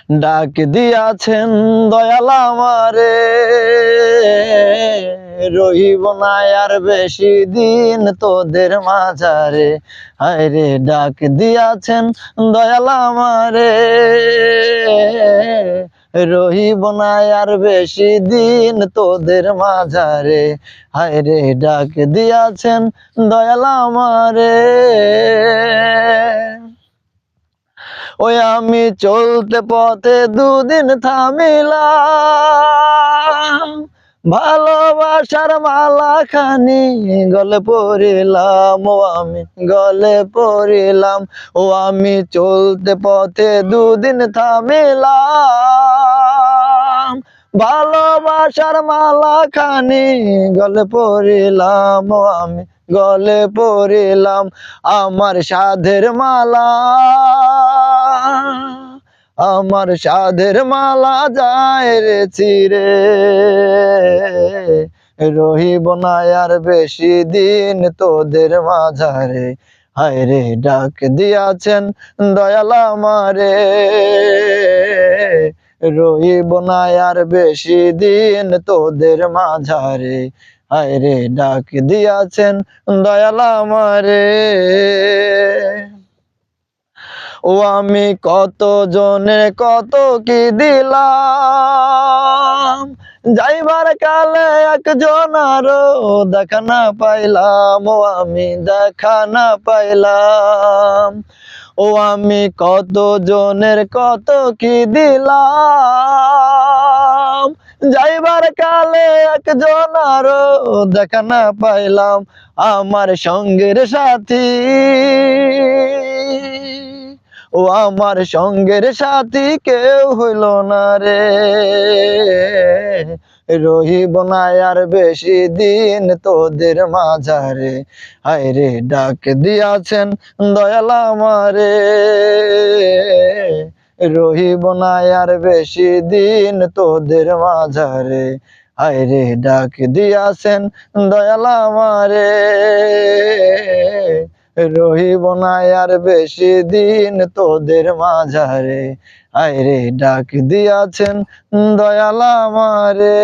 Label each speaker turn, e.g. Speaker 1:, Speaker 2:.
Speaker 1: ডাক দিয়াছেন দয়াল আমারে, রহিব না আর বেশি দিন তোদের মাঝারে। হায়রে ডাক দিয়াছেন দয়াল আমারে, রহিব না আর বেশি দিন তোদের মাঝারে। হায়রে ডাক দিয়াছেন দয়াল আমারে। ওই আমি চলতে পথে দুদিন থামিলাম, ভালোবাসার মালা খানি গলে পড়িলাম, ও আমি গলে পড়িলাম। ও আমি চলতে পথে দুদিন থামিলাম, ভালোবাসার মালা খানি গলে পড়িলাম, ও আমি গলে পড়িলাম। আমার সাধের মালা, আমার সাধের মালা যায় রে চিরে, রহিব না আর বেশি দিন তোদের মাঝারে। হায়রে ডাক দিয়াছেন দয়াল আমারে, রহিব না আর বেশি দিন তোদের মাঝারে। হায়রে ডাক দিয়াছেন দয়াল আমারে। ও আমি কত জনে কত কি দিলাম, যাইবার কালে একজন আরো দেখা না পাইলাম, ও আমি দেখা না পাইলাম। ও আমি কত জনের কত কি দিলাম, যাইবার কালে একজন আরো দেখা না পাইলাম। আমার সঙ্গের সাথী, ও আমার সঙ্গের সাথী কেউ হইল না রে, রহিব না আর বেশি দিন তোদের মাঝারে। হায়রে ডাক দিয়াছেন দয়াল আমারে, রহিব না আর বেশি দিন তোদের মাঝারে। হায়রে ডাক দিয়াছেন দয়াল আমারে, রহিব না আর বেশি দিন তোদের মাঝারে। হায়রে ডাক দিয়াছেন দয়াল আমারে।